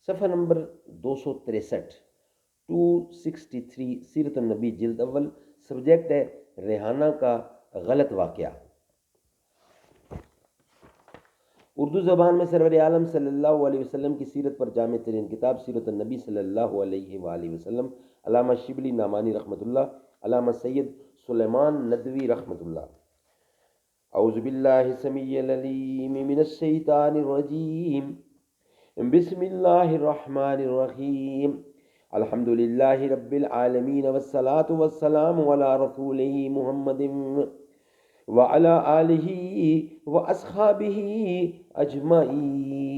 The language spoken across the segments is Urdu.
صفحہ نمبر 263، 263، سیرت النبی جلد اول، سبجیکٹ ہے ریحانہ کا غلط واقعہ۔ اردو زبان میں سرور عالم صلی اللہ علیہ وسلم کی سیرت پر جامع ترین کتاب سیرت النبی صلی اللہ علیہ وآلہ وسلم، علامہ شبلی نعمانی رحمۃ اللہ، علامہ سید سلیمان ندوی رحمۃ اللہ۔ اعوذ باللہ السمیع العلیم من الشیطان الرجیم، بسم اللہ الرحمن الرحیم، الحمد للہ رب العالمین والصلاة والسلام علی رسولہ محمد وعلی آلہ واصحابہ اجمعین۔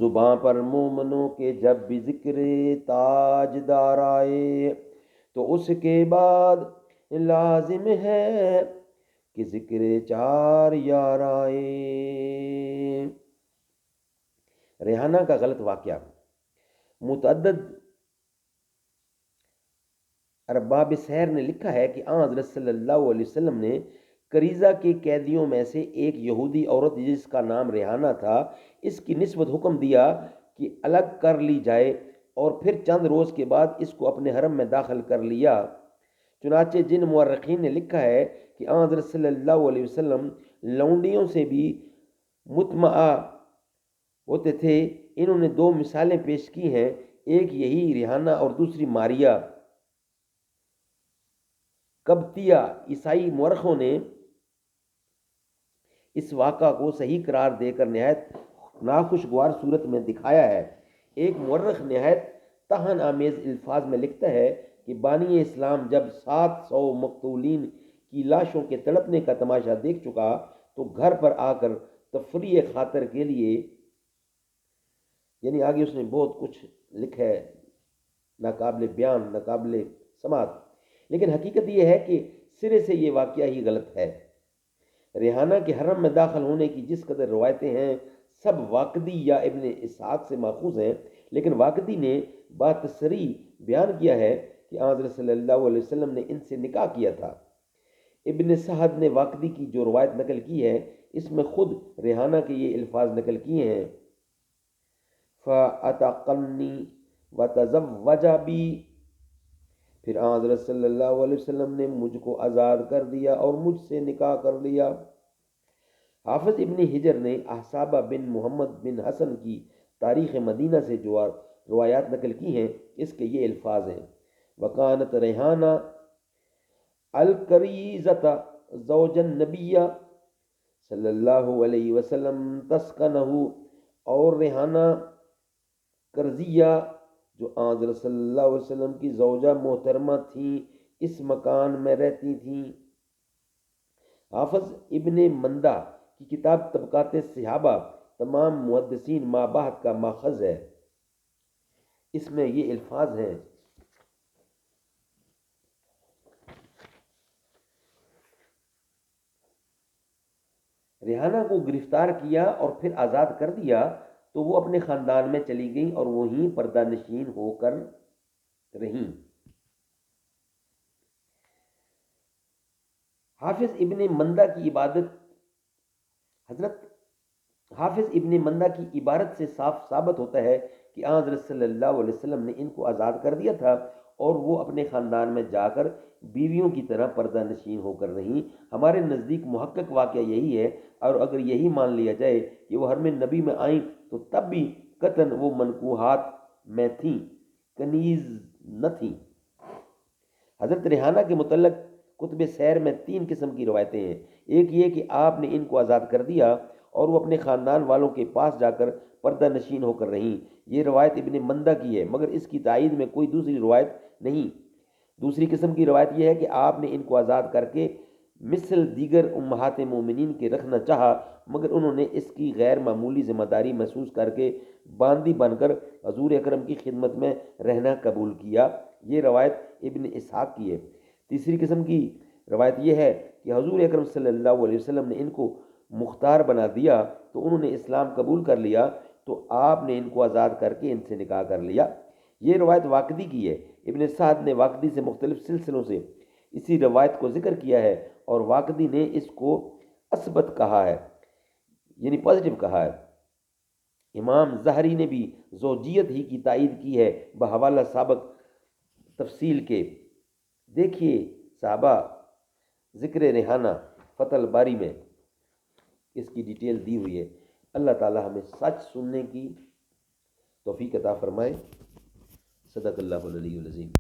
زباں پر مومنوں کے جب بھی ذکر تاجدار آئے تو اس کے بعد لازم ہے کہ ذکر چار یار آئے۔ ریحانہ کا غلط واقعہ۔ متعدد ارباب سیر نے لکھا ہے کہ آن حضرت صلی اللہ علیہ وسلم نے کریزہ کے قیدیوں میں سے ایک یہودی عورت جس کا نام ریحانہ تھا، اس کی نسبت حکم دیا کہ الگ کر لی جائے، اور پھر چند روز کے بعد اس کو اپنے حرم میں داخل کر لیا۔ چنانچہ جن مورخین نے لکھا ہے کہ آن حضرت صلی اللہ علیہ وسلم لونڈیوں سے بھی مطمع ہوتے تھے، انہوں نے دو مثالیں پیش کی ہیں، ایک یہی ریحانہ اور دوسری ماریا قبطیہ۔ عیسائی مورخوں نے اس واقعہ کو صحیح قرار دے کر نہایت ناخوشگوار صورت میں دکھایا ہے۔ ایک مورخ نہایت طحن آمیز الفاظ میں لکھتا ہے کہ بانی اسلام جب 700 مقتولین کی لاشوں کے تڑپنے کا تماشا دیکھ چکا تو گھر پر آ کر تفریح خاطر کے لیے، یعنی آگے اس نے بہت کچھ لکھا ہے ناقابل بیان، ناقابل سماعت، لیکن حقیقت یہ ہے کہ سرے سے یہ واقعہ ہی غلط ہے۔ ریحانہ کے حرم میں داخل ہونے کی جس قدر روایتیں ہیں سب واقدی یا ابن اسحاق سے ماخوذ ہیں، لیکن واقدی نے باتصریح بیان کیا ہے کہ حضرت صلی اللہ علیہ وسلم نے ان سے نکاح کیا تھا۔ ابن سعد نے واقدی کی جو روایت نقل کی ہے اس میں خود ریحانہ کے یہ الفاظ نقل کیے ہیں، فَأَتَقَنِّي وَتَزَوَّجَ بِي، پھر حضرت صلی اللہ علیہ وسلم نے مجھ کو آزاد کر دیا اور مجھ سے نکاح کر لیا۔ حافظ ابن حجر نے احسابہ بن محمد بن حسن کی تاریخ مدینہ سے جو روایات نقل کی ہیں اس کے یہ الفاظ ہیں، وَكَانَتْ ریحانہ الکریزۃ زوج النبی صلی اللہ علیہ وسلم تسکنہ، اور ریحانہ کرزیہ جو حضرت صلی اللہ علیہ وسلم کی زوجہ محترمہ تھیں اس مکان میں رہتی تھیں۔ حافظ ابن مندہ کی کتاب طبقات صحابہ تمام محدثین مابعد کا ماخذ ہے، اس میں یہ الفاظ ہیں، ریحانہ کو گرفتار کیا اور پھر آزاد کر دیا تو وہ اپنے خاندان میں چلی گئیں اور وہیں پردہ نشین ہو کر رہیں۔ حافظ ابن مندہ کی عبارت سے صاف ثابت ہوتا ہے کہ حضرت صلی اللہ علیہ وسلم نے ان کو آزاد کر دیا تھا اور وہ اپنے خاندان میں جا کر بیویوں کی طرح پردہ نشین ہو کر رہیں۔ ہمارے نزدیک محقق واقعہ یہی ہے، اور اگر یہی مان لیا جائے کہ وہ حرم نبی میں آئیں تو تب بھی قطعاً وہ منکوحات میں تھیں، کنیز نہ تھیں۔ حضرت ریحانہ کے متعلق کتب سیر میں 3 قسم کی روایتیں ہیں۔ ایک یہ کہ آپ نے ان کو آزاد کر دیا اور وہ اپنے خاندان والوں کے پاس جا کر پردہ نشین ہو کر رہیں، یہ روایت ابن مندہ کی ہے، مگر اس کی تائید میں کوئی دوسری روایت نہیں۔ دوسری قسم کی روایت یہ ہے کہ آپ نے ان کو آزاد کر کے مثل دیگر امہات مومنین کے رکھنا چاہا، مگر انہوں نے اس کی غیر معمولی ذمہ داری محسوس کر کے باندی بن کر حضور اکرم کی خدمت میں رہنا قبول کیا، یہ روایت ابن اسحاق کی ہے۔ تیسری قسم کی روایت یہ ہے کہ حضور اکرم صلی اللہ علیہ وسلم نے ان کو مختار بنا دیا تو انہوں نے اسلام قبول کر لیا تو آپ نے ان کو آزاد کر کے ان سے نکاح کر لیا، یہ روایت واقدی کی ہے۔ ابن سعد نے واقدی سے مختلف سلسلوں سے اسی روایت کو ذکر کیا ہے اور واقدی نے اس کو اثبت کہا ہے، یعنی پازیٹیو کہا ہے۔ امام زہری نے بھی زوجیت ہی کی تائید کی ہے بحوالہ سابق تفصیل کے۔ دیکھیے صحابہ، ذکر ریحانہ فتح الباری میں اس کی ڈیٹیل دی ہوئی ہے۔ اللہ تعالی ہمیں سچ سننے کی توفیق عطا فرمائے۔ صدق اللہ العلی العظیم۔